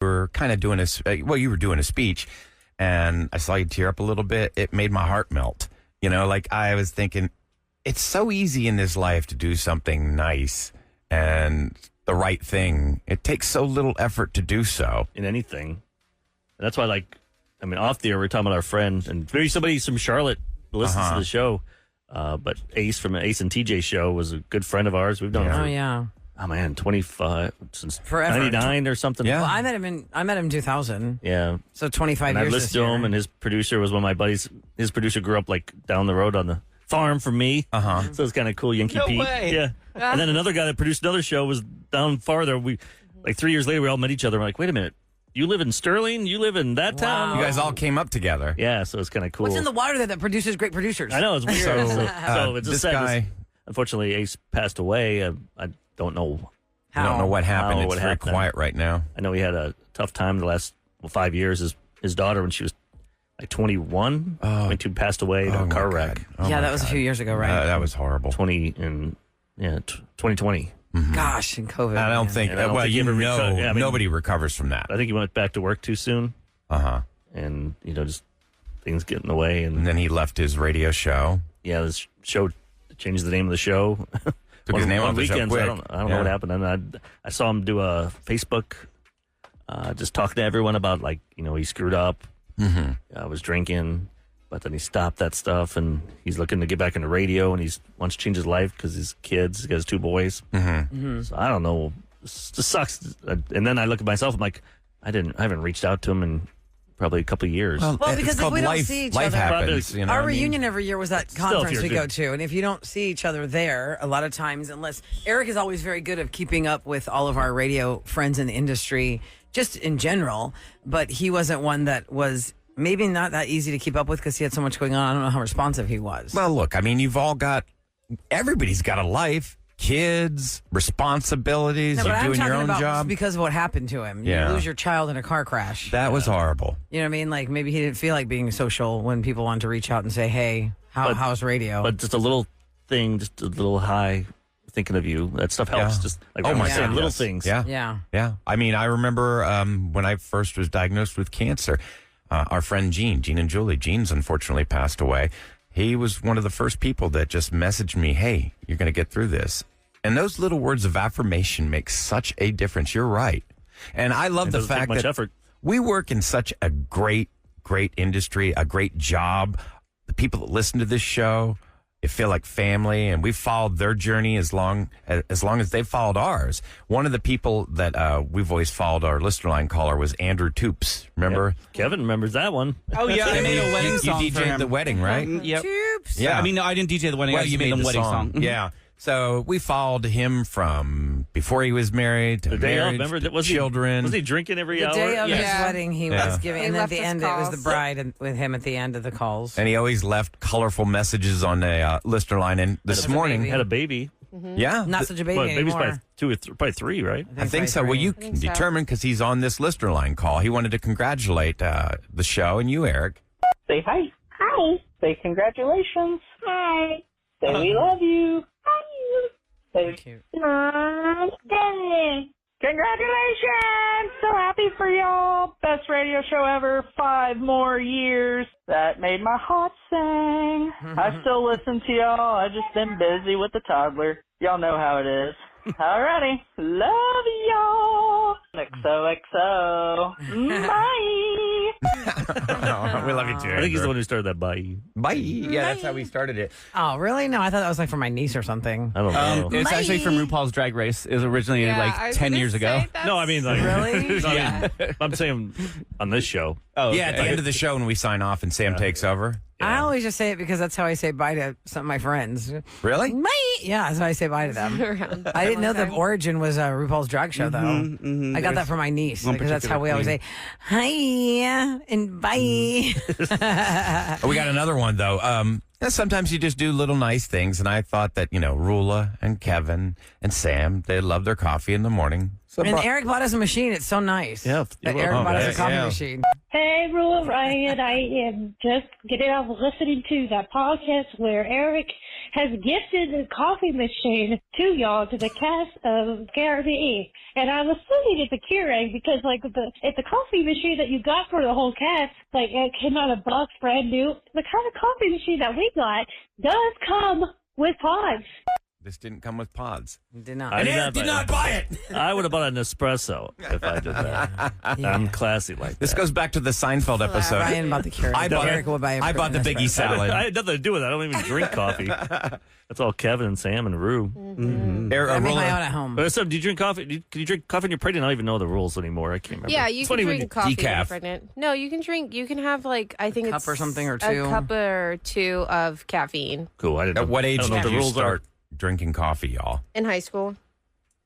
were kind of doing you were doing a speech, and I saw you tear up a little bit. It made my heart melt. Like I was thinking, it's so easy in this life to do something nice and the right thing. It takes so little effort to do so. In anything. And that's why, off the air, we're talking about our friend, and maybe somebody from Charlotte listens to the show. But Ace from Ace and TJ show was a good friend of ours. We've known him for, 25, since forever. 99 or something. Yeah. Well, I met him in 2000. Yeah. So 25 and years. I listened to him, and his producer was one of my buddies. His producer grew up down the road on the farm from me. So it's kind of cool. Yankee Pete. Way. Yeah. And then another guy that produced another show was down farther. 3 years later, we all met each other. We're like, wait a minute. You live in Sterling? You live in that town? You guys all came up together. Yeah, so it's kind of cool. What's in the water that produces great producers? I know, it's weird. So it's this just sad. guy... Unfortunately, Ace passed away. I don't know. I don't know what happened. It's very quiet right now. I know he had a tough time the last 5 years. His daughter, when she was 21, went to passed away in a car wreck. That was a few years ago, right? That was horrible. 2020. Gosh, and COVID. I don't think. Nobody recovers from that. I think he went back to work too soon. And just things get in the way, and then he left his radio show. Yeah, this show changed the name of the show. Took his name off the show quick. I don't know what happened. And I saw him do a Facebook, just talking to everyone about he screwed up. Was drinking. But then he stopped that stuff, and he's looking to get back into radio, and he wants to change his life because his kids, he has 2 boys. So I don't know. This sucks. And then I look at myself, I'm like, I haven't reached out to him in probably a couple of years. Well, because if we don't see each other, happens, our reunion every year was that conference we go to, and if you don't see each other there, a lot of times, unless Eric is always very good at keeping up with all of our radio friends in the industry, just in general, but he wasn't one that was maybe not that easy to keep up with because he had so much going on. I don't know how responsive he was. Well, look, everybody's got a life, kids, responsibilities. You're doing your own job. Because of what happened to him. You lose your child in a car crash. That was horrible. You know what I mean? Like maybe he didn't feel like being social when people wanted to reach out and say, hey, how's radio? But just a little thing, just a little hi, thinking of you. That stuff helps. Just little things. Yeah. I I remember when I first was diagnosed with cancer, our friend Gene and Julie. Gene's unfortunately passed away. He was one of the first people that just messaged me, hey, you're going to get through this. And those little words of affirmation make such a difference. You're right. And I love the fact that we work in such a great industry, a great job. The people that listen to this show, they feel like family, and we've followed their journey as long as they've followed ours. One of the people that we've always followed, our listener line caller, was Andrew Toops. Remember? Yep. Kevin remembers that one. Oh, yeah. I made a wedding song You DJ'd the wedding, right? Yep. Toops. Yeah. No, I didn't DJ the wedding. I just made a wedding song. Yeah. So we followed him from before he was married to marriage, to children. Was he drinking every hour? The day of his wedding, he was giving, and at the end, it was the calls. bride with him at the end of the calls. And he always left colorful messages on the listener line. And this morning, had a baby. Yeah, Not such a baby baby's anymore. probably 3, right? I think so. Well, you can determine because he's on this listener line call. He wanted to congratulate the show and you, Eric. Say hi. Hi. Say congratulations. Hi. Say we love you. Hi. Say Cute. Mom, Daddy. congratulations. So happy for y'all. Best radio show ever. 5 more years. That made my heart sing. I still listen to y'all. I just been busy with the toddler. Y'all know how it is. Alrighty. Love y'all. XOXO. Bye. We love you too. I think he's the one who started that bye. Bye. Yeah, that's how we started it. Oh, really? No, I thought that was like for my niece or something. I don't know. It's actually from RuPaul's Drag Race. It was originally 10 years ago. No, I mean, like, Really? yeah. I'm saying on this show. Oh, Yeah, at the end of the show when we sign off and Sam takes over. I always just say it because that's how I say bye to some of my friends. Really? Bye. Yeah, that's how I say bye to them. I didn't know the origin was RuPaul's drag show, though. I got that from my niece because that's how we always say hi and bye. We got another one, though. Sometimes you just do little nice things, and I thought that, Roula and Kevin and Sam, they love their coffee in the morning. And Eric bought us a machine. It's so nice. Yeah. That Eric bought us a coffee machine. Hey, Roula, Ryan. I am just getting off listening to that podcast where Eric has gifted a coffee machine to y'all, to the cast of KRBE. And I was sending it to Keurig because, like, it's a coffee machine that you got for the whole cast. Like, it came out of a box, brand new. The kind of coffee machine that we got does come with pods. This didn't come with pods. Did not. And Eric did not buy it. I would have bought an espresso if I did that. I'm classy like that. This goes back to the Seinfeld episode. Ryan bought the Keurig. Eric will buy I bought the Biggie salad. I had nothing to do with it. I don't even drink coffee. That's all Kevin and Sam and Rue. I make my own at home. So, do you drink coffee? Can you drink coffee when you're pregnant? I don't even know the rules anymore. I can't remember. Yeah, you can drink coffee when you're decaf. pregnant. No, you can drink. You can have I think cup it's or something or two. A cup or two of caffeine Cool. I didn't. At what age I don't know did what the you rules start drinking coffee, y'all? in high school.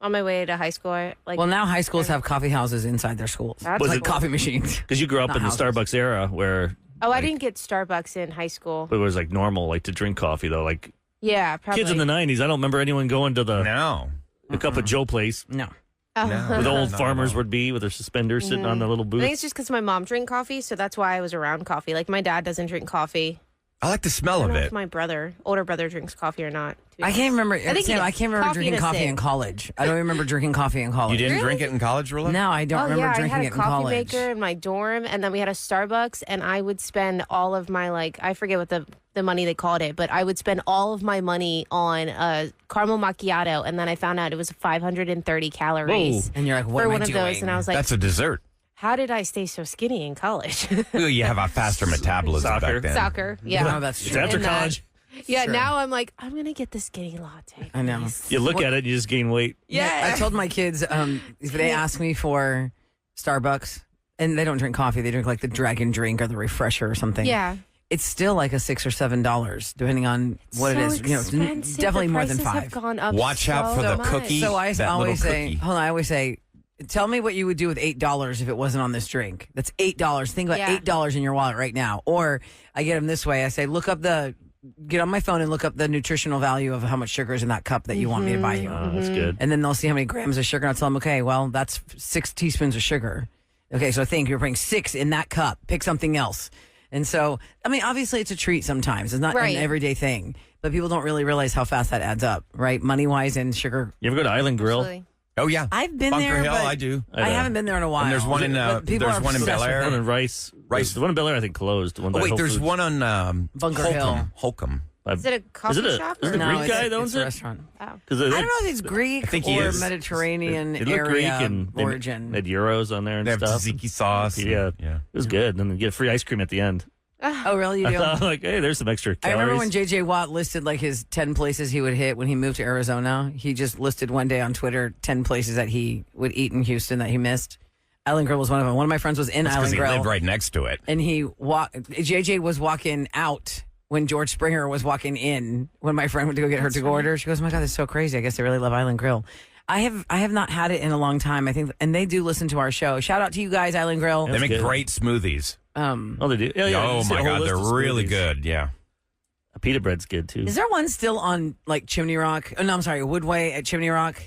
On my way to high school, Well, now high schools have coffee houses inside their schools. That's Like cool. coffee machines. Because you grew up Not in the houses. Starbucks era where Oh, I didn't get Starbucks in high school. it was like normal, like to drink coffee though. Like Yeah, probably. kids in the '90s, I don't remember anyone going to the No. Cup of Joe place No. Oh. where the old Not farmers at all. would be with their suspenders sitting on the little I booth. think it's just because my mom drank coffee, so that's why I was around coffee. Like my dad doesn't drink coffee. I like the smell I of don't know it. if my older brother drinks coffee or not. to be I can't remember. think Sam, it's I can't remember coffee drinking in a coffee sip. in college. I don't remember drinking coffee in college. You didn't Really? drink it in college, Roula? No, I don't Oh remember yeah, I drinking had a it in coffee college. maker in my dorm, and then we had a Starbucks, and I would spend all of my I forget what the money they called it, but I would spend all of my money on a caramel macchiato, and then I found out it was 530 calories Whoa. And you're like, what for am one I of doing? those, and I was like, That's a dessert. how did I stay so skinny in college? Ooh, you have a faster metabolism Soccer. back then. Soccer, yeah. Oh, that's It's true. after And that- college. Yeah, Sure. now I'm like, I'm gonna get the skinny latte. I know. please. You look at it, and you just gain weight. Yeah. I told my kids if they ask me for Starbucks, and they don't drink coffee, they drink like the dragon drink or the refresher or something. Yeah. It's still like a $6 or $7, depending on what So it is. It's expensive. definitely The more than prices $5. have gone up Watch out for so the much. cookie. So I that always little say, cookie. hold on, I always say, tell me what you would do with $8 if it wasn't on this drink. That's $8. Think about Yeah. $8 in your wallet right now. Or I get them this way. I say, get on my phone and look up the nutritional value of how much sugar is in that cup that you want me to buy you. That's good. And then they'll see how many grams of sugar. And I'll tell them, okay, well, that's 6 teaspoons of sugar. Okay, so think you're putting 6 in that cup. Pick something else. And so, I mean, obviously it's a treat sometimes. It's not Right. an everyday thing. But people don't really realize how fast that adds up, right? Money-wise and sugar. You ever go to Island Grill? Absolutely. Oh, yeah. I've been Bunker there, Hill, but I do. I haven't been there in a while. And there's one in, But people there's are one in obsessed Bel Air. with One it. in Rice. Rice. The one in Bel Air, I think, closed. The one Oh, by wait, Whole there's Foods. one on Bunker Holcomb. Hill. Holcomb. Is it a coffee shop? Is it or a Greek guy that it's owns a it? restaurant. Oh. I don't know if it's Greek I think he or is. Mediterranean It looked Greek area and origin. They had euros on there and They have stuff. tzatziki sauce. Yeah. Yeah. It was good. And then you get free ice cream at the end. Oh, really? You I do? thought, like, hey, there's some extra I calories. remember when J.J. Watt listed like his 10 places he would hit when he moved to Arizona. He just listed one day on Twitter 10 places that he would eat in Houston that he missed. Island Grill was one of them. One of my friends was in Because Island he Grill. lived right next to it. And J.J. was walking out when George Springer was walking in when my friend went to go get her to-go order. She goes, oh my God, that's so crazy. I guess they really love Island Grill. I have not had it in a long time, I think, and they do listen to our show. Shout out to you guys, Island Grill. They make good. great smoothies. Oh, they do? Yeah, Oh, you see my a whole God. list They're of really smoothies. good. Yeah. Pita bread's good, too. Is there one still on like Chimney Rock? Oh, no, I'm sorry, Woodway at Chimney Rock.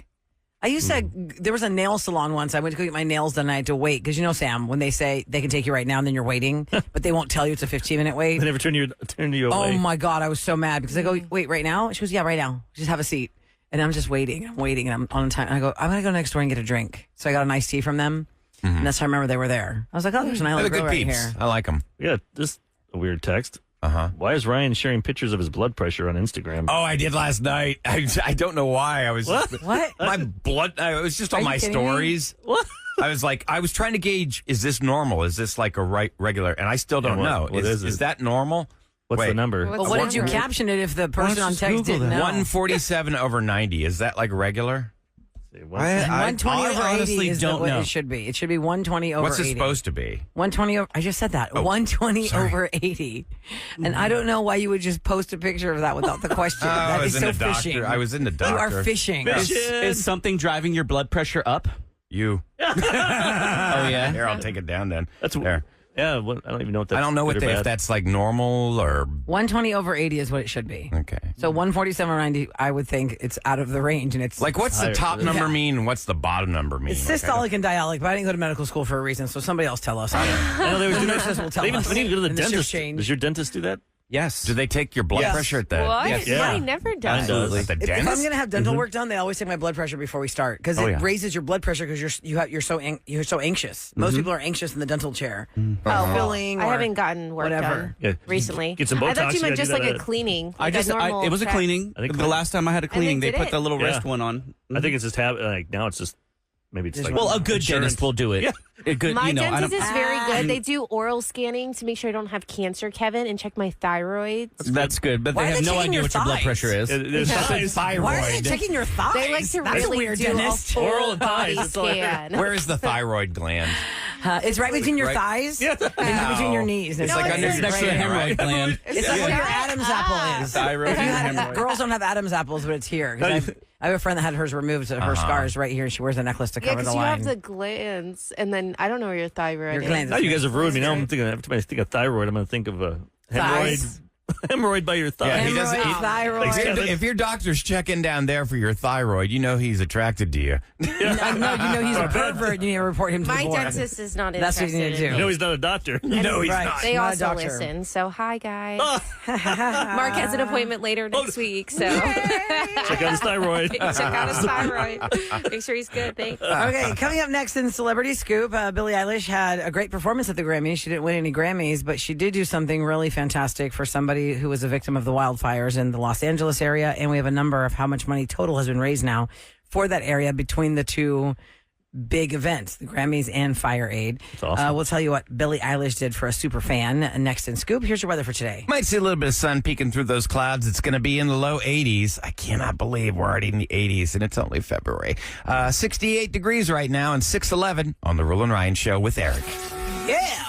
I used to, there was a nail salon once. I went to go get my nails done and I had to wait. Because you know, Sam, when they say they can take you right now and then you're waiting, but they won't tell you it's a 15-minute wait. They never turn you away. Oh my God, I was so mad because I go, wait, right now? She goes, yeah, right now. Just have a seat. And I'm just waiting. I'm waiting and I'm on time. And I go, I'm going to go next door and get a drink. So I got an iced tea from them. And that's how I remember they were there. I was like, oh, there's an They're Island good Grill right peeps. here. I like them. Yeah, this a weird text. Uh-huh. Why is Ryan sharing pictures of his blood pressure on Instagram? Oh, I did last night. I don't know why. I was What? my blood. It was just on you my kidding me? stories. What? I was trying to gauge: is this normal? Is this like a regular? And I still don't what- know. what is it? Is that normal? What's Wait. the number? What's But what did you number? caption it if the person on just text Google didn't that. know? 147 over 90. Is that like regular? 120 over 80 honestly is don't what know. it should be. It should be 120 over What's 80. it supposed to be? 120 over, I just said that. 120 sorry. over 80. And I don't know why you would just post a picture of that without the question. I That was is in so the doctor. fishing. I was in the You doctor. are fishing. Is something driving your blood pressure up? You. Oh, yeah? Here, I'll take it down then. That's there. Yeah, I don't even know what that's I don't know if that's like normal or 120 over 80 is what it should be. okay. So 147/90, I would think it's out of the range, and it's Like, what's the top number mean and what's the bottom number mean? It's systolic and dialic, but I didn't go to medical school for a reason, so somebody else tell us. I know they The nurses will tell us. We need to go to the And this dentist. should change. Does your dentist do that? Yes. Do they take your blood pressure at the What? Yes. Yeah. I never done. Absolutely. At the If I'm dentist? going to have dental work done, they always take my blood pressure before we start because it raises your blood pressure because you're so anxious. Most people are anxious in the dental chair. Oh, Filling I or haven't gotten work whatever. done recently. Get some I thought Botox, you meant you just gotta like do a that. cleaning. I like just, a normal it was a check. cleaning. I think The last time I had a cleaning, they did put it? the little Yeah. wrist one on. I think it's just like now it's just maybe it's like Well, a good insurance. dentist will do it. Yeah. A good, My I dentist don't- is very good. They do oral scanning to make sure I don't have cancer, Kevin, and check my thyroid. That's good, but Why they are have they no checking idea your what your blood thighs? pressure is. There's Thyroid. Why are they checking your thighs? They like to That's really weird, do dentist. a full Oral and body thighs, it's all I heard. scan. Where is the thyroid gland? It's right between your Right. thighs Yeah. and between your knees. It's like under It's next to the hemorrhoid gland. It's like where your Adam's apple is. Thyroid If you and had- hemorrhoid. girls don't have Adam's apples, but it's here. 'Cause I have a friend that had hers removed, so her scars right here. She wears a necklace to Yeah, cover because the you line. have the glands, and then I don't know where your thyroid Your is. glands. Now you guys have ruined me. Now I'm thinking every time I think of thyroid, I'm going to think of a hemorrhoid. Thighs. Hemorrhoid by your thigh. Yeah, he doesn't. Hemorrhoid, thyroid. If your doctor's checking down there for your thyroid, you know he's attracted to you. No, you know he's a pervert. You need to report him to My the board. dentist is not That's what interested. you need to do. You know he's not a doctor. No, he's Right. not. They Not a also doctor. listen. So hi guys. Mark has an appointment later next week. So Check out his thyroid. check out his thyroid. Make sure he's good. Thanks. Okay, coming up next in Celebrity Scoop, Billie Eilish had a great performance at the Grammys. She didn't win any Grammys, but she did do something really fantastic for somebody who was a victim of the wildfires in the Los Angeles area. And we have a number of how much money total has been raised now for that area between the two big events, the Grammys and Fire Aid. That's awesome. We'll tell you what Billie Eilish did for a super fan next in Scoop. Here's your weather for today. Might see a little bit of sun peeking through those clouds. It's going to be in the low 80s. I cannot believe we're already in the 80s, and it's only February. 68 degrees right now, and 6:11 on the Roula and Ryan Show with Eric. Yeah.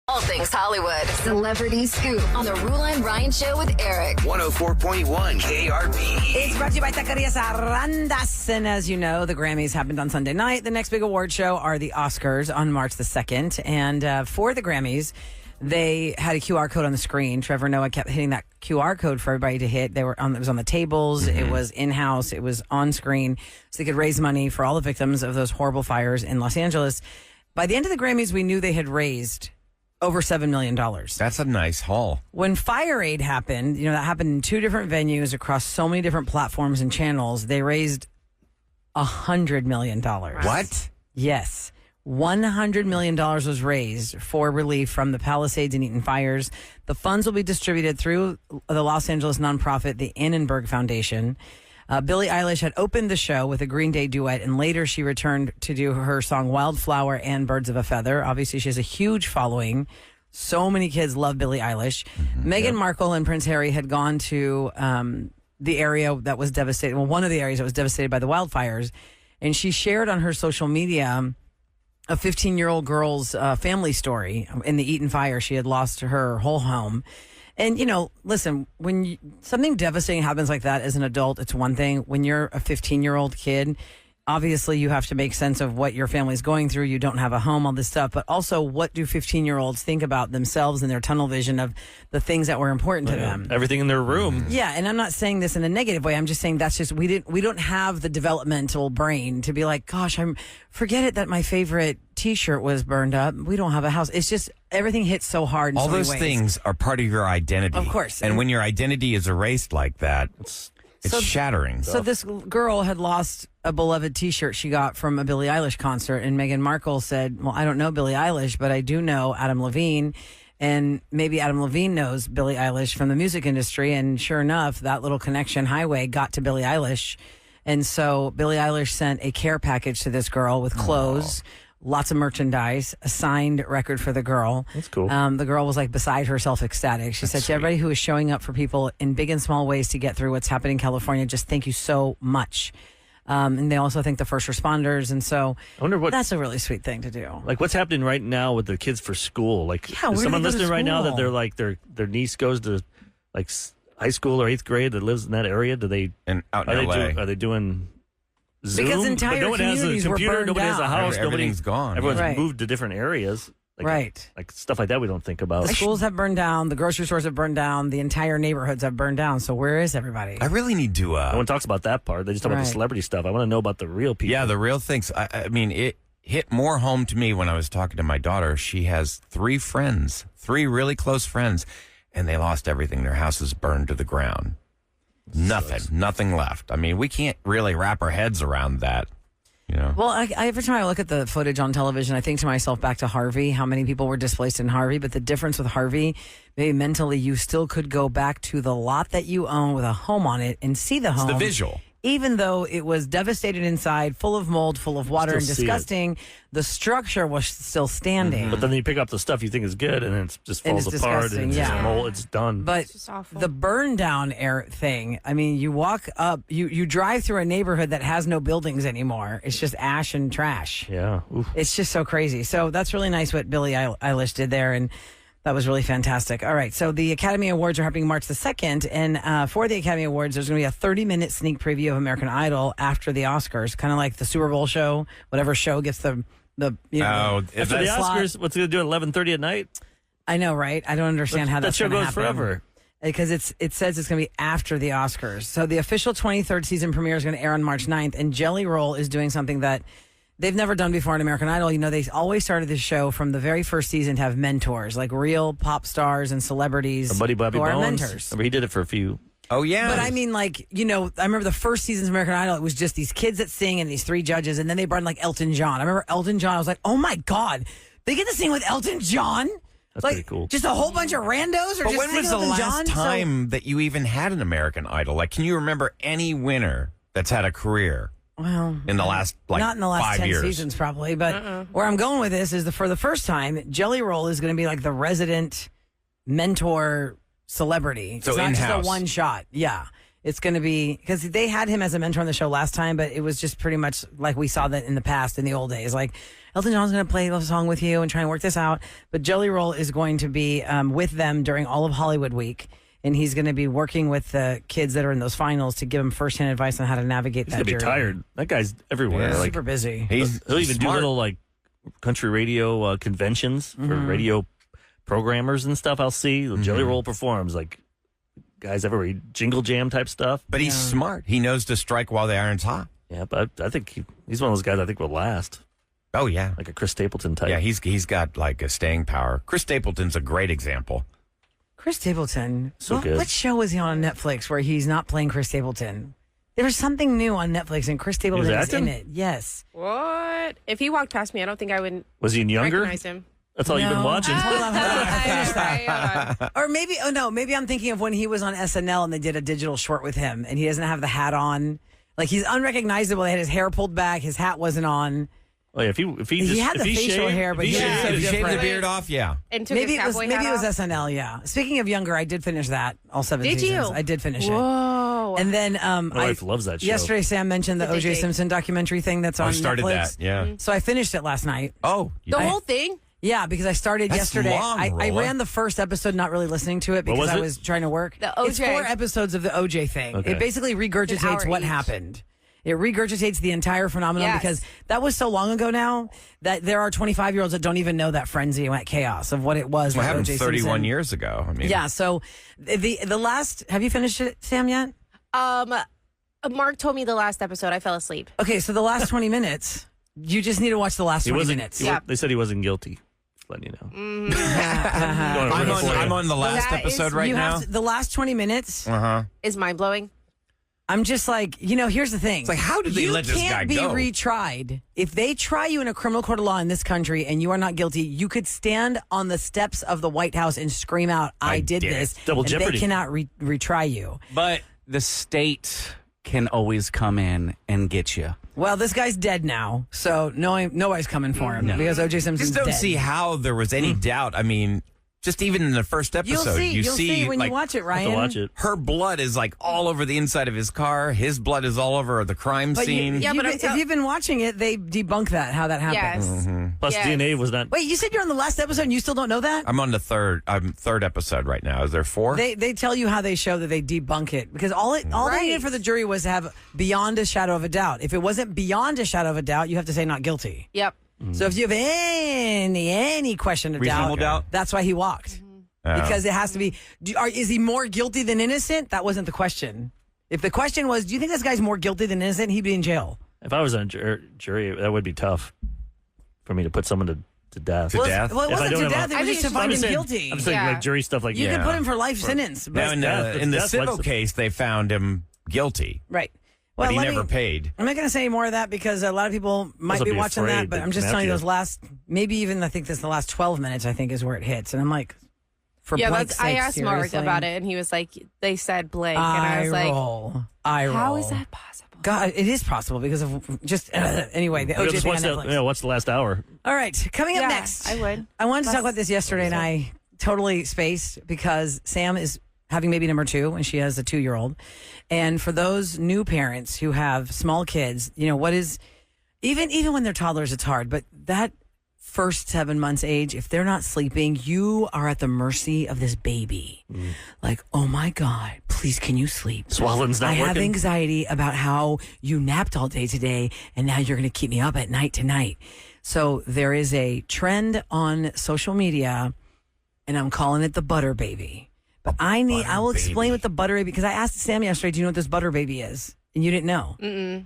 All things Hollywood. Celebrity Scoop on the Roula and Ryan Show with Eric. 104.1 KRB. It's brought to you by Taqueria Sarandas. And as you know, the Grammys happened on Sunday night. The next big award show are the Oscars on March the 2nd. And for the Grammys, they had a QR code on the screen. Trevor Noah kept hitting that QR code for everybody to hit. It was on the tables. It was in-house. It was on screen. So they could raise money for all the victims of those horrible fires in Los Angeles. By the end of the Grammys, we knew they had raised over $7 million. That's a nice haul. When Fire Aid happened, that happened in two different venues across so many different platforms and channels. They raised $100 million. What? Yes. $100 million was raised for relief from the Palisades and Eaton fires. The funds will be distributed through the Los Angeles nonprofit, the Annenberg Foundation. Billie Eilish had opened the show with a Green Day duet, and later she returned to do her song Wildfire and Birds of a Feather. Obviously, she has a huge following. So many kids love Billie Eilish. Meghan Markle and Prince Harry had gone to the area that was devastated, one of the areas that was devastated by the wildfires, and she shared on her social media a 15-year-old girl's family story. In the Eaton fire, she had lost her whole home. And, listen, when something devastating happens like that as an adult, it's one thing. When you're a 15-year-old kid, obviously you have to make sense of what your family's going through. You don't have a home, all this stuff. But also, what do 15-year-olds think about themselves and their tunnel vision of the things that were important to them? Everything in their room. Yeah, and I'm not saying this in a negative way. I'm just saying that's just we don't have the developmental brain to be like, gosh, forget it that my favorite T-shirt was burned up. We don't have a house. It's just everything hits so hard. In All so many those ways. things are part of your identity. Of course. And when your identity is erased like that, it's shattering. So this girl had lost a beloved T-shirt she got from a Billie Eilish concert, and Meghan Markle said, well, I don't know Billie Eilish, but I do know Adam Levine, and maybe Adam Levine knows Billie Eilish from the music industry, and sure enough, that little connection highway got to Billie Eilish, and so Billie Eilish sent a care package to this girl with clothes, lots of merchandise, a signed record for the girl. That's cool. The girl was like beside herself, ecstatic. She said to everybody who is showing up for people in big and small ways to get through what's happening in California, just thank you so much. And they also thank the first responders. And so I wonder that's a really sweet thing to do. Like what's happening right now with the kids for school? Like, Yeah, where is do someone they go to listening right now that school? they're like their niece goes to like high school or 8th grade that lives in that area? Do they and out are in they LA. are they doing Zoom. Because entire but no one has a communities were computer, burned nobody has a down. house, Everything's gone. Everyone's Right. moved to different areas. Right. Like stuff like that we don't think about. The schools have burned down. The grocery stores have burned down. The entire neighborhoods have burned down. So where is everybody? I really need to. No one talks about that part. They just talk about the Right. celebrity stuff. I want to know about the real people. Yeah, the real things. I mean, it hit more home to me when I was talking to my daughter. She has 3 friends, 3 really close friends, and they lost everything. Their houses burned to the ground. Nothing left. I mean, we can't really wrap our heads around that. You know? Well, every time I look at the footage on television, I think to myself back to Harvey, how many people were displaced in Harvey. But the difference with Harvey, maybe mentally, you still could go back to the lot that you own with a home on it and see the home. It's the visual. Even though it was devastated inside, full of mold, full of water, and Still see it. disgusting, the structure was still standing. But then you pick up the stuff you think is good, and it just And falls it's apart, disgusting, and it's yeah. just mold. It's done. But It's just awful. the burn down thing, I mean, you walk up, you drive through a neighborhood that has no buildings anymore. It's just ash and trash. yeah, oof. It's just so crazy. So that's really nice what Billie Eilish did there. And that was really fantastic. All right. So the Academy Awards are happening March the 2nd. And for the Academy Awards, there's going to be a 30-minute sneak preview of American Idol after the Oscars, kind of like the Super Bowl show, whatever show gets the you know, Oh, After the slot. Oscars, what's it going to do at 11:30 at night? I know, right? I don't understand how that that's show gonna goes happen. forever. Because it says it's going to be after the Oscars. So the official 23rd season premiere is going to air on March 9th. And Jelly Roll is doing something that they've never done before on American Idol. You know, they always started this show from the very first season to have mentors, like real pop stars and celebrities Buddy Bobby who are Bones. mentors. Remember, he did it for a few. Oh, yeah. But I mean, like, you know, I remember the first seasons of American Idol, it was just these kids that sing and these 3 judges. And then they brought in like Elton John. I remember Elton John. I was like, oh my God, they get to sing with Elton John? That's like, pretty cool. Just a whole bunch of randos? Or But just when sing was the Elton last John? time that you even had an American Idol? Like, can you remember any winner that's had a career Well, in the last, like, not in the last 5 10 years? seasons, probably. But where I'm going with this is for the first time, Jelly Roll is going to be like the resident mentor celebrity. So it's not in-house. just a one shot. Yeah. It's going to be because they had him as a mentor on the show last time, but it was just pretty much like we saw that in the past, in the old days. Like Elton John's going to play a song with you and try and work this out. But Jelly Roll is going to be with them during all of Hollywood Week. And he's going to be working with the kids that are in those finals to give them firsthand advice on how to navigate He's that going to be journey. tired. That guy's everywhere. Yeah. Like, Super busy. he'll even do smart. little like country radio conventions for radio programmers and stuff. I'll see Jelly Roll performs like guys everywhere. Jingle jam type stuff. But he's smart. He knows to strike while the iron's hot. Yeah, but I think he's one of those guys I think will last, Oh, yeah. like a Chris Stapleton type. Yeah, he's got, like, a staying power. Chris Stapleton's a great example. Chris Stapleton. So good. What show was he on Netflix where he's not playing Chris Stapleton? There was something new on Netflix and Chris Stapleton was in acting? it. Yes. What? If he walked past me, I don't think I would Was he younger? recognize him. That's all you've been No. watching. Hold on. I finished that. Okay, hold on. Or maybe I'm thinking of when he was on SNL and they did a digital short with him and he doesn't have the hat on. Like he's unrecognizable. They had his hair pulled back. His hat wasn't on. Oh yeah, if he had the facial shaved, hair, but if he he shaved, was If you shave the different. beard off, yeah. And took Maybe his it was cowboy hat off. SNL. Yeah. Speaking of younger, I did finish that all 7 Did seasons. you? I did finish it. Whoa. And then My wife loves that show. Yesterday, Sam mentioned the Did they O.J. dig? Simpson documentary thing that's on I started Netflix. that, yeah. So I finished it last night. Oh. you- The whole thing? Yeah, because I started That's yesterday. long, I Rolla. ran the first episode, not really listening to it because was I it? was trying to work. The It's OJ. 4 episodes of the OJ thing. Okay. It basically regurgitates hour what each. happened. It regurgitates the entire phenomenon Yes. because that was so long ago now that there are 25-year-olds that don't even know that frenzy and that chaos of what it was. What with happened O.J. 31 Simpson. years ago? I mean, Yeah, so the last, have you finished it, Sam, yet? Mark told me the last episode. I fell asleep. Okay, so the last 20 minutes, you just need to watch the last He 20 wasn't. minutes. Yeah. They said he wasn't guilty. Just letting you know. I'm on the last That episode is- right You now. have to, the last 20 minutes, Uh-huh. Is mind blowing. I'm just like, here's the thing. It's like, how did they you let this guy can't be go? retried. If they try you in a criminal court of law in this country and you are not guilty, you could stand on the steps of the White House and scream out, I did did it. this. Double and jeopardy. They cannot retry you. But the state can always come in and get you. Well, this guy's dead now, so nobody's coming for him because O.J. Simpson's Just don't dead. see how there was any doubt. I mean, Just even in the first episode, you'll see when you watch it, Ryan. Have to watch it. Her blood is like all over the inside of his car. His blood is all over the crime scene. If you've been watching it, they debunk how that happens. Yes. Plus, DNA was not. Wait, you said you're on the last episode and you still don't know that? I'm on the third episode right now. Is there 4? They tell you how they show that they debunk it because all they needed for the jury was to have beyond a shadow of a doubt. If it wasn't beyond a shadow of a doubt, you have to say not guilty. Yep. So if you have any question of doubt, that's why he walked. Because it has to be. Is he more guilty than innocent? That wasn't the question. If the question was, do you think this guy's more guilty than innocent? He'd be in jail. If I was on a jury, that would be tough for me to put someone to death. To death? Well, it wasn't to death. It was just to find him guilty. I'm saying like jury stuff like you could put him for life sentence. Now, in the civil case, they found him guilty. Right. But he never paid. I'm not going to say any more of that because a lot of people might be watching that, but I'm just telling you those last, maybe even I think this is the last 12 minutes, I think is where it hits. And I'm like, I asked Mark about it, and he was like, they said blank. And I was like, eye roll. How is that possible? God, it is possible because of just, anyway, the OJ thing on Netflix. What's the last hour? All right, coming up next. I would. I wanted to talk about this yesterday, and I totally spaced because Sam is having baby number 2, and she has a 2-year-old. And for those new parents who have small kids, what is, even when they're toddlers, it's hard, but that first 7 months age, if they're not sleeping, you are at the mercy of this baby. Like, oh my God, please, can you sleep? Swallowing's not working. I have anxiety about how you napped all day today, and now you're going to keep me up at night tonight. So there is a trend on social media, and I'm calling it the butter baby. But I will explain what the butter baby, because I asked Sam yesterday, do you know what this butter baby is? And you didn't know. Mm-mm.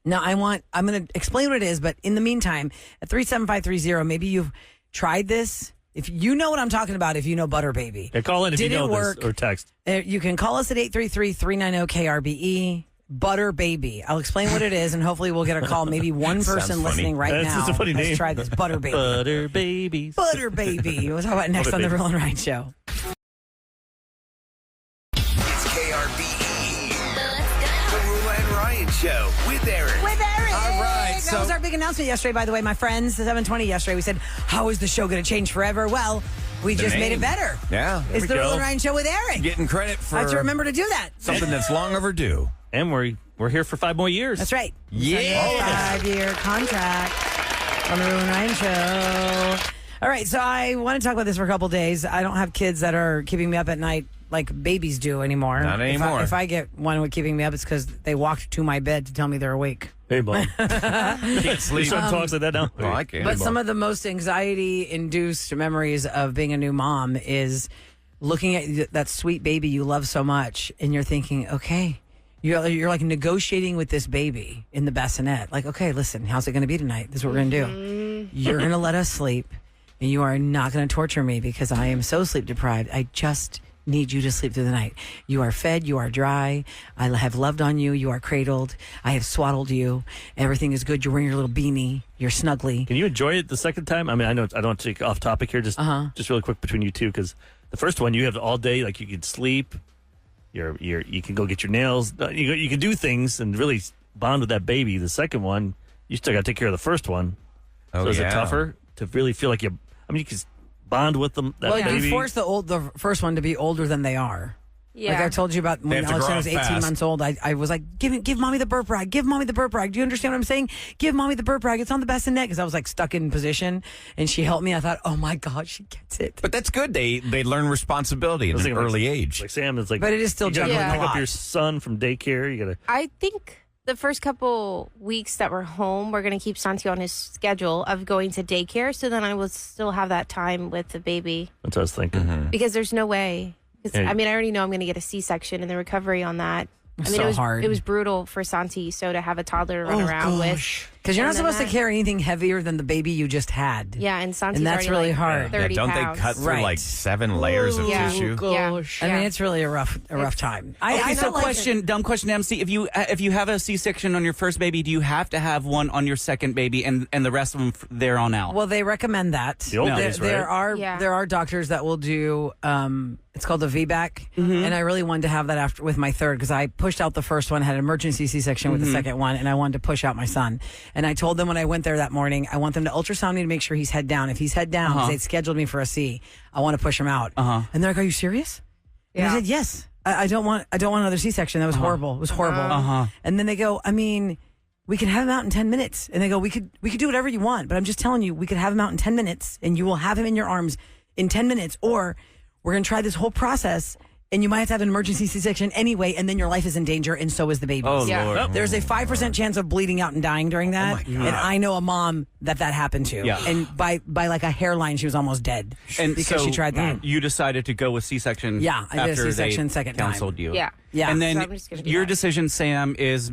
Now, I'm going to explain what it is, but in the meantime, at 37530, maybe you've tried this. If you know what I'm talking about, if you know butter baby. Yeah, call in if you know this or text. You can call us at 833-390-KRBE. Butter baby. I'll explain what it is, and hopefully we'll get a call. Maybe one person listening right now just a funny name. has tried this butter baby. Butter babies. Butter baby. We'll talk about it next on the Roula and Ryan Show. The Roula and Ryan Show with Eric. All right. So That was our big announcement yesterday, by the way, my friends. 7:20 yesterday. We said, how is the show going to change forever? Well, we just made it better. Yeah. It's the Roula and Ryan Show with Eric. Getting credit for I have to remember to do that. something that's long overdue. And we're here for 5 more years. That's right. Yeah. 5-year contract on the Roula and Ryan Show. All right, so I want to talk about this for a couple days. I don't have kids that are keeping me up at night like babies do anymore. Not anymore. If I get one with keeping me up, it's because they walked to my bed to tell me they're awake. Hey, Mom. Can't sleep. Your son talks like that now? Oh, I can't. But some of the most anxiety-induced memories of being a new mom is looking at that sweet baby you love so much, and you're thinking, okay, you're like negotiating with this baby in the bassinet. Like, okay, listen, how's it going to be tonight? This is what we're going to do. You're going to let us sleep, and you are not going to torture me because I am so sleep deprived. I just need you to sleep through the night. You are fed, you are dry. I have loved on you. You are cradled. I have swaddled you. Everything is good. You're wearing your little beanie. You're snuggly. Can you enjoy it the second time? I mean, I know I don't want to take off topic here. Just really quick between you two, because the first one you have all day, like you can sleep. You can go get your nails. You can do things and really bond with that baby. The second one, you still got to take care of the first one. Oh, so is yeah. it tougher to really feel like you? I mean, you can bond with them. That baby. You force the first one to be older than they are. Yeah. Like I told you about when have to grow Alexander was up 18 fast. months old, I was like, give mommy the burp rag. Give mommy the burp rag. Do you understand what I'm saying? Give mommy the burp rag. It's on the bassinet. Because I was like stuck in position, and she helped me. I thought, oh my God, she gets it. But that's good. They learn responsibility at an early age. Like Sam is like, But it is still you gotta juggling go a pick up lot. your son from daycare. You gotta. I think the first couple weeks that we're home, we're going to keep Santi on his schedule of going to daycare. So then I will still have that time with the baby. That's what I was thinking. Because there's no way. 'Cause, Yeah. I mean, I already know I'm going to get a C-section and the recovery on that. I mean, So it was hard. It was brutal for Santi, so to have a toddler to run around with. Because you're not And then supposed to carry anything heavier than the baby you just had. Yeah, and Santi's And that's already really like hard. 30 don't pounds. they cut through Right. like 7 layers of Yeah. tissue? Gosh. I mean, it's really a rough time. Okay, so felt like dumb question, MC. If you have a C-section on your first baby, do you have to have one on your second baby and the rest of them there on out? Well, they recommend that. The old days, right? There are Yeah. there are doctors that will do It's called a VBAC, and I really wanted to have that after with my third because I pushed out the first one, had an emergency C-section with the second one, and I wanted to push out my son. And I told them when I went there that morning, I want them to ultrasound me to make sure he's head down. If he's head down, because they'd scheduled me for a C, I want to push him out. And they're like, "Are you serious?" And I said, "Yes. I don't want another C-section. That was horrible. It was horrible." And then they go, "I mean, we can have him out in 10 minutes." And they go, we could do whatever you want, but I'm just telling you, we could have him out in 10 minutes, and you will have him in your arms in 10 minutes, or we're going to try this whole process, and you might have to have an emergency C-section anyway, and then your life is in danger, and so is the baby. Oh, Lord. There's a 5% chance of bleeding out and dying during that, and I know a mom that happened to. Yeah. And by like a hairline, she was almost dead because she tried that. You decided to go with C-section. Yeah, I did a after C-section they second time. counseled you. Yeah. And So then I'm just gonna do your that. decision, Sam, is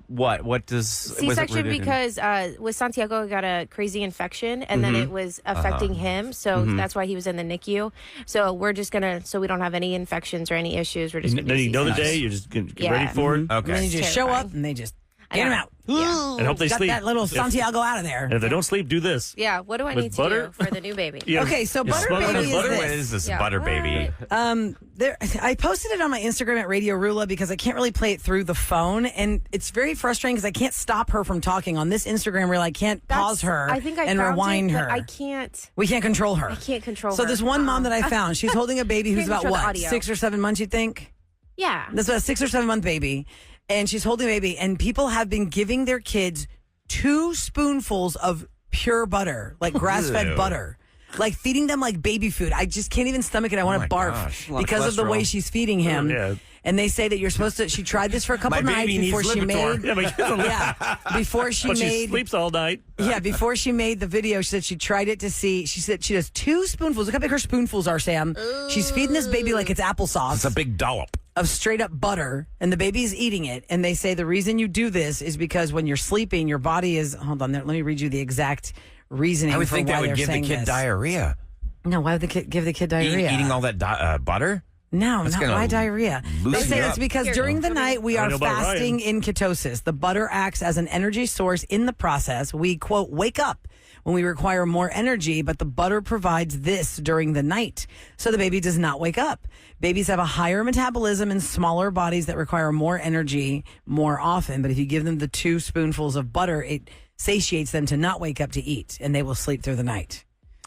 what? What does C-section because with Santiago I got a crazy infection and then it was affecting him, so that's why he was in the NICU. So we're just so we don't have any infections or any issues. We're just gonna Then do you know the C-section. day, you're just gonna get ready for it. And then you just show Terrifying. up, and they just get him out. Yeah. And hope they Got sleep. that little Santiago out of there. And if they don't sleep, do this. Yeah, what do I With need butter? to do for the new baby? Yeah. Okay, so You butter smother baby it is in butter? this. What is this Yeah. butter baby? I posted it on my Instagram at Radio Roula because I can't really play it through the phone, and it's very frustrating because I can't stop her from talking on this Instagram reel. I can't pause her I think I and found rewind it, but her. I can't. We can't control her. I can't control So her. there's one mom that I found. She's holding a baby who's Can't about control the what, audio. 6 or 7 months? You think? Yeah. That's about a 6 or 7 month baby, and she's holding a baby, and people have been giving their kids 2 spoonfuls of pure butter, like grass-fed Ew. butter. Like feeding them like baby food. I just can't even stomach it. I want to my barf gosh. because of the way she's feeding him. Yeah. And they say that you're supposed to. She tried this for a couple My nights baby before needs she Lipitor. made. Yeah, but, Before she but she made. sleeps all night. Yeah, before she made the video, she said she tried it to see. She said she does 2 spoonfuls. Look how big her spoonfuls are, Sam. She's feeding this baby like it's applesauce It's a big dollop. of straight up butter, and the baby's eating it. And they say the reason you do this is because when you're sleeping, your body is. Hold on, let me read you the exact reasoning. I would for think why that would they're give the saying kid this. diarrhea. No, why would the kid give the kid diarrhea? Eating all that butter? No, That's not gonna why diarrhea. They loosen say you it's up. because Here, during the night we I are know about fasting Ryan. in ketosis. The butter acts as an energy source in the process. We, quote, wake up when we require more energy, but the butter provides this during the night. So the baby does not wake up. Babies have a higher metabolism and smaller bodies that require more energy more often. But if you give them the 2 spoonfuls of butter, it satiates them to not wake up to eat, and they will sleep through the night.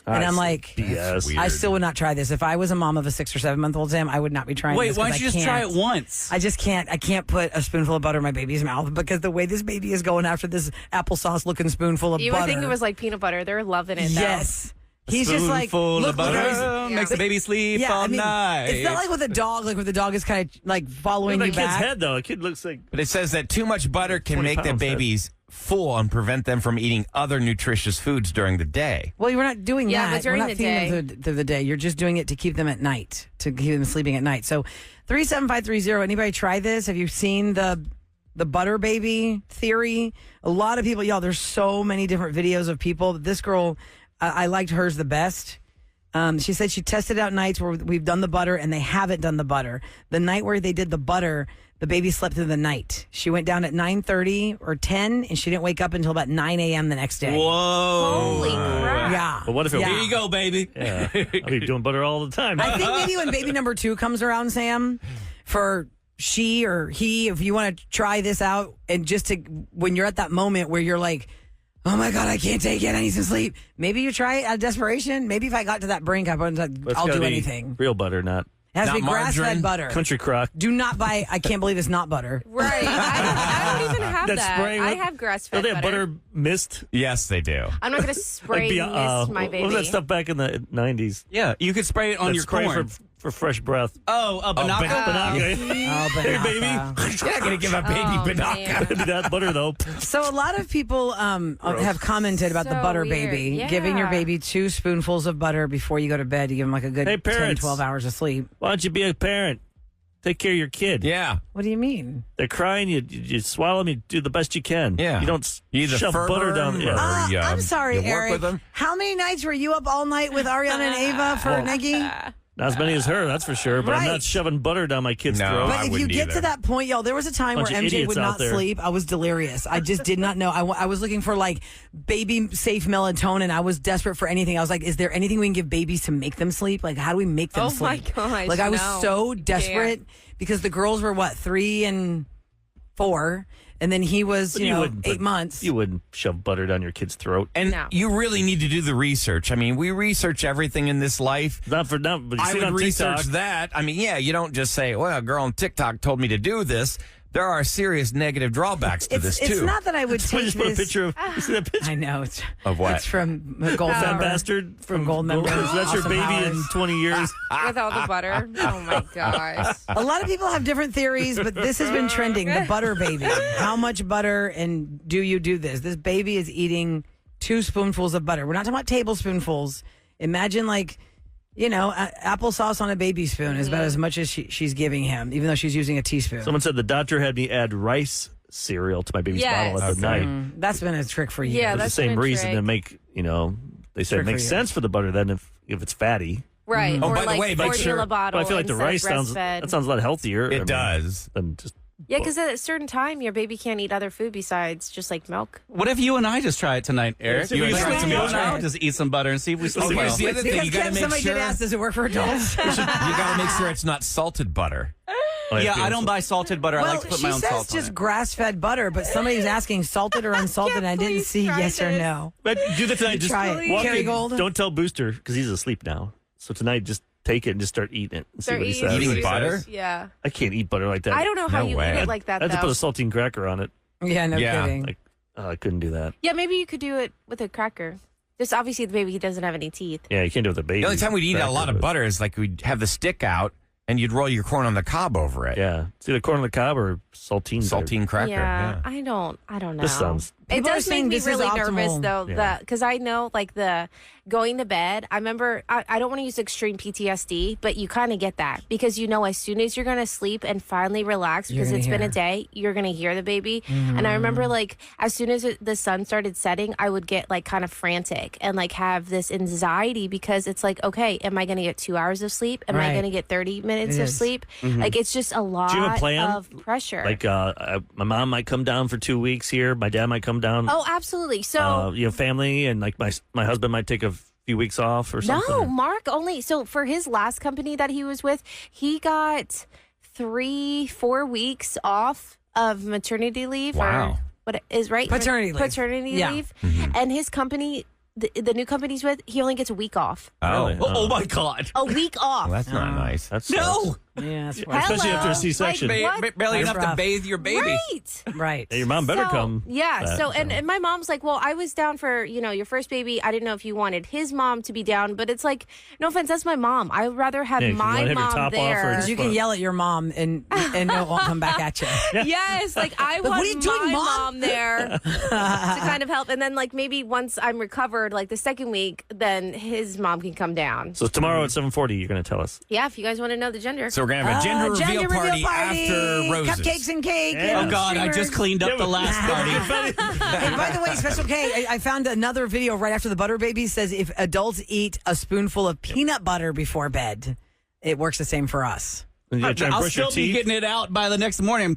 And I'm like, BS. I still would not try this. If I was a mom of a 6 or 7 month old Sam, I would not be trying Wait, this. why 'cause don't you I just try can't. it once? I just can't. I can't put a spoonful of butter in my baby's mouth because the way this baby is going after this applesauce looking spoonful of You butter. would think it was like peanut butter. They're loving it. Yes. He's just like, Spoonful look, of butter look, makes the baby sleep yeah, all I mean, night. it's not like with a dog, like where the dog is kind of like following Look at you that kid's back. head, though. A kid looks like. But it says that too much butter can 20 make the pounds, babies full and prevent them from eating other nutritious foods during the day. Well, you're not doing Yeah, that. but during We're not the feeding day. them through the day. You're just doing it to keep them at night, to keep them sleeping at night. So 37530, anybody try this? Have you seen the butter baby theory? A lot of people, y'all, there's so many different videos of people. This girl, I liked hers the best. She said she tested out nights where we've done the butter and they haven't done the butter. The night where they did the butter, the baby slept through the night. She went down at 9:30 or 10, and she didn't wake up until about 9 a.m. the next day. Whoa. Holy crap. Yeah. But what if it? Yeah. Here you go, baby. Yeah, I'll be doing butter all the time. I think maybe when baby number 2 comes around, Sam, for she or he, if you want to try this out, and just to, when you're at that moment where you're like, oh my God, I can't take it, I need some sleep. Maybe you try it out of desperation. Maybe if I got to that brink, But it's I'll gotta do be anything. Real butter, not It has to Not be grass-fed margarine? butter. country crock. Do not buy, I can't believe it's not butter. Right. I don't even have That that. spray I with- have grass Don't fed they have butter mist? Yes, they do. I'm not going to spray mist my what baby. was that stuff back in the 90s? Yeah, you could spray it on That your spray corn. for fresh breath. Oh, a banana. Banaka. Oh, but Hey, baby. You're not going to give a baby Oh, banana. man. That butter, though. So a lot of people have commented about the So butter weird. baby. Yeah. Giving your baby 2 spoonfuls of butter before you go to bed to give them like a good Hey, 10, parents. 12 hours of sleep. Why don't you be a parent? Take care of your kid. Yeah. What do you mean? They're crying. You swallow them. You do the best you can. Yeah. You don't You either shove fervor butter down. them Yeah. or I'm sorry, you work Eric. with them. How many nights were you up all night with Ariana and Ava for Negi? Not as many as her, that's for sure. But I'm Right. not shoving butter down my kid's throat. But I if you wouldn't get either. to that point, y'all, there was a time where Bunch of MJ idiots would out not there. sleep. I was delirious. I just did not know. I was looking for like baby safe melatonin. I was desperate for anything. I was like, is there anything we can give babies to make them sleep? Like, how do we make them Oh, sleep? my gosh, Like, I was no. so desperate because the girls were 3 and 4. And then he was, But you know, wouldn't 8 put- months. You wouldn't shove butter down your kid's throat. And No. you really need to do the research. I mean, we research everything in this life. But you I see it on would research TikTok. that. I mean, yeah, you don't just say, well, a girl on TikTok told me to do this. There are serious negative drawbacks to this, It's too. not that I would So I take just put a this. picture of. You see that picture? I know. It's, Of what? It's from Gold Fat Member. bastard from Gold Member. That's your Awesome baby Powers. in 20 years. With all the butter. Oh my gosh. A lot of people have different theories, but this has been trending. The butter baby. How much butter and do you do this? This baby is eating 2 spoonfuls of butter. We're not talking about tablespoonfuls. Imagine applesauce on a baby spoon is about as much as she's giving him, even though she's using a teaspoon. Someone said the doctor had me add rice cereal to my baby's Yes. bottle at the night. That's been a trick for you. Yeah, It's the that's same been a reason trick. to make, they said Trick it makes for you. sense for the butter then if it's fatty. Right. Oh, or by the like way, make formula sure- bottle. But I feel like the instead of rice breastfed. sounds a lot healthier. It does. Than just Yeah, because at a certain time, your baby can't eat other food besides just like milk. What if you and I just try it tonight, Eric? see if we You can and sleep I together. will just eat some butter and see if we sleep Oh, well. here's the other thing. Because You got to make somebody sure. did ask, does it work for adults? You got to make sure it's not salted butter. Yeah, I don't buy salted butter. I like to put my own she says salt on just it. grass-fed butter, but somebody was asking salted or unsalted, and I didn't please see try yes or this. no. But do the tonight. Just try it. walk Kerry in, Gold? Don't tell Booster because he's asleep now. So tonight, just take it and just start eating it and see Start what he eating says. Eating juices. butter? Yeah. I can't eat butter like that. I don't know how No you way. eat it like that, I had to though. put a saltine cracker on it. Yeah, no Yeah. kidding. Like, I couldn't do that. Yeah, maybe you could do it with a cracker. Just obviously the baby doesn't have any teeth. Yeah, you can't do it with a baby. The only time we'd eat a cracker, lot of but- butter is like we'd have the stick out and you'd roll your corn on the cob over it. Yeah, it's either corn on the cob or saltine. Saltine cracker. Yeah, Yeah. I don't know. This sounds. It People are does make saying me this is really nervous optimal. though, Yeah. because I know like the going to bed. I remember I don't want to use extreme PTSD, but you kind of get that because as soon as you're gonna sleep and finally relax because You're it's gonna been a hear. day, you're gonna hear the baby. And I remember like as soon as the sun started setting, I would get like kind of frantic and like have this anxiety because it's like, okay, am I gonna get 2 hours of sleep? Am I Right. gonna get 30 minutes It of is. sleep? Like it's just a lot you have a plan? of pressure. Like my mom might come down for 2 weeks here. My dad might come down. Oh, absolutely. So Family and like my husband might take a few weeks off or something. no, Mark only. So for his last company that he was with, he got 3-4 weeks off of maternity leave. Wow. Or what is right? Paternity leave. Paternity Yeah. leave. And his company, the new company's with, he only gets a week off. Oh, Really? Oh my God. A week off. well, that's not nice. That's No. Yeah, that's Hello. right. especially after a C-section. Like, what? Barely That's enough to rough. bathe your baby. Right. Right. Hey, your mom better So, come. Yeah. back, So and my mom's like, well, I was down for your first baby. I didn't know if you wanted his mom to be down, but it's like, no offense, that's my mom. I would rather have Yeah, if you wanna my have your mom top off or there. just You can yell at your mom and it won't come back at you. Yes, like I But want what are you doing, my Mom? there to kind of help, and then like maybe once I'm recovered, like the second week, then his mom can come down. So tomorrow at 7:40, you're going to tell us. Yeah, if you guys want to know the gender. So we're going to have a gender reveal party after Roses. Cupcakes and cake. Yeah. and Oh God, I just streamers. cleaned up the last party. Hey, by the way, Special K, I found another video right after the butter baby says if adults eat a spoonful of peanut butter before bed, it works the same for us. You gotta try and I'll brush your still be teeth. getting it out by the next morning.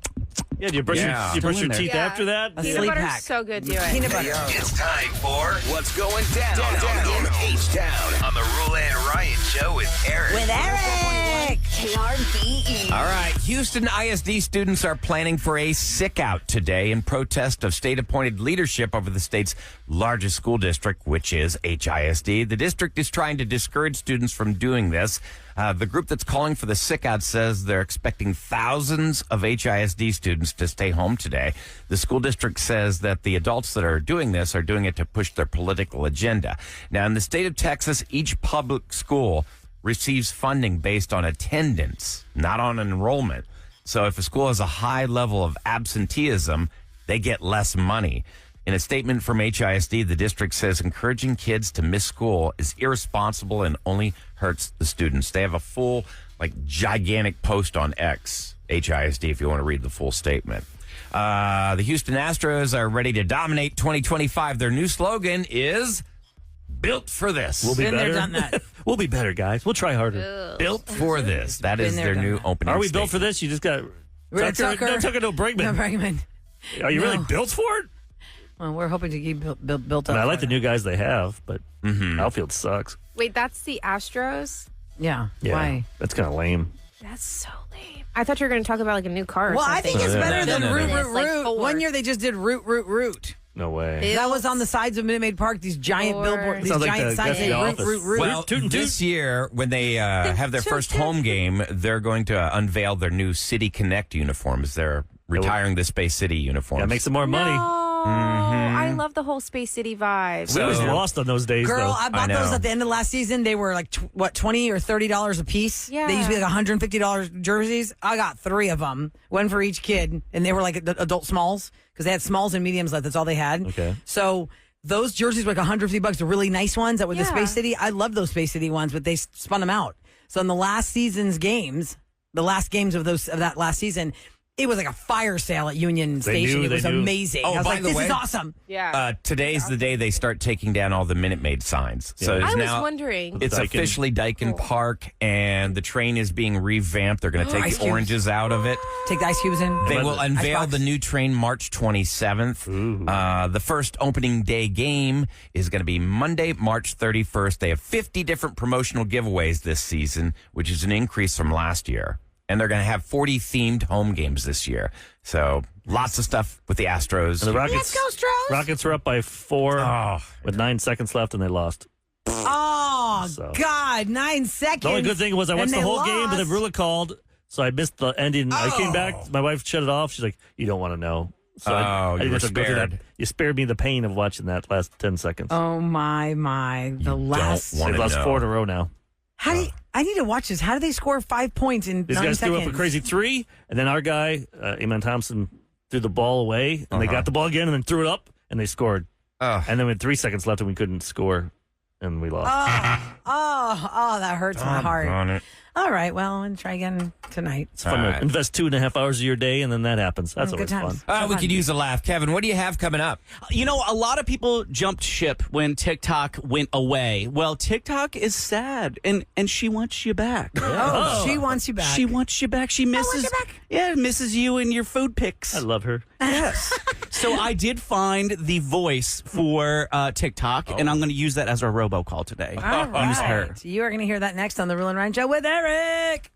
Yeah, do you brush Yeah. your, Still in there. teeth Yeah. after that? A Peanut sleep butter's hack. so good. Do it. Peanut butter. It's time for What's Going Down in H-Town on the Roula and Ryan Show with Eric. With Eric. KRBE. All right. Houston ISD students are planning for a sick out today in protest of state-appointed leadership over the state's largest school district, which is HISD. The district is trying to discourage students from doing this. The group that's calling for the sick out says they're expecting thousands of HISD students to stay home today. The school district says that the adults that are doing this are doing it to push their political agenda. Now, in the state of Texas, each public school receives funding based on attendance, not on enrollment. So if a school has a high level of absenteeism, they get less money. In a statement from HISD, the district says encouraging kids to miss school is irresponsible and only hurts the students. They have a full, gigantic post on X, HISD, if you want to read the full statement. The Houston Astros are ready to dominate 2025. Their new slogan is built for this. We'll be Been better. there, done that. We'll be better, guys. We'll try harder. Built for this. That is there, their done new that. opening Are we built for statement. this? You just got Tucker. No Tucker, no Bregman. No, Bregman. Are you No. really built for it? Well, we're hoping to keep built up. I like for the it. new guys they have, but outfield sucks. Wait, that's the Astros? Yeah. Yeah, Why? that's kind of lame. That's so lame. I thought you were going to talk about like a new car or Well, something. I think it's better than No. root. Like Ford. One year they just did root. No way. That was on the sides of Minute Maid Park. These giant Ford. billboards, these Sounds like giant the- signs that's say the root. office. Well, Toot and this toot. year, when they have their first home game, they're going to unveil their new City Connect uniforms. They're retiring the Space City uniforms. Gotta make some more money. I love the whole Space City vibe. We always lost on those days, Girl, though. I bought I know. those at the end of last season. They were like $20 or $30 a piece. Yeah. They used to be like $150 jerseys. I got 3 of them, one for each kid, and they were like adult smalls because they had smalls and mediums left. That's all they had. Okay. So those jerseys were like $150. The really nice ones that were the Yeah. Space City. I love those Space City ones, but they spun them out. So in the last season's games, the last games of that last season, it was like a fire sale at Union Station. knew, It was they knew. amazing. Oh, I was by like, the this way- is awesome. Yeah. Today's the day they start taking down all the Minute Maid signs. So I it's was now wondering. it's Dyken. officially Dyken Park, and the train is being revamped. They're going to take Ice the cubes. oranges out of it. Take the ice cubes in. They will unveil Icebox. the new train March 27th. The first opening day game is going to be Monday, March 31st. They have 50 different promotional giveaways this season, which is an increase from last year. And they're going to have 40 themed home games this year. So lots of stuff with the Astros. And the Rockets, Let's go, Stros. Rockets were up by 4 Oh. with 9 seconds left, and they lost. Oh, So. God, 9 seconds. The only good thing was I watched And the they whole game, but then lost. Rula called, so I missed the ending. I came back. Oh. My wife shut it off. She's like, "You don't want to know." So I You didn't were have to go through that. spared. You spared me the pain of watching that last 10 seconds. Oh, my. The last. want They've to lost know. 4 in a row now. How do you, I need to watch this. How do they score 5 points in These 9 guys seconds? threw up a crazy 3, and then our guy, Eamon Thompson, threw the ball away, and they got the ball again, and then threw it up, and they scored. Oh. And then we had 3 seconds left, and we couldn't score, and we lost. Oh, that hurts my heart. On it. All right, well, I'm going to try again tonight. It's fun All to right. invest 2.5 hours of your day, and then that happens. That's Good always times. fun. We could use a laugh. Kevin, what do you have coming up? You know, a lot of people jumped ship when TikTok went away. Well, TikTok is sad, and she wants you back. Oh, she wants you back. She wants you back. She misses you back. Yeah, misses you and your food pics. I love her. Yes. So I did find the voice for TikTok, and I'm going to use that as our robocall today. All right. Use her. You are going to hear that next on The Roula and Ryan Show with Eric.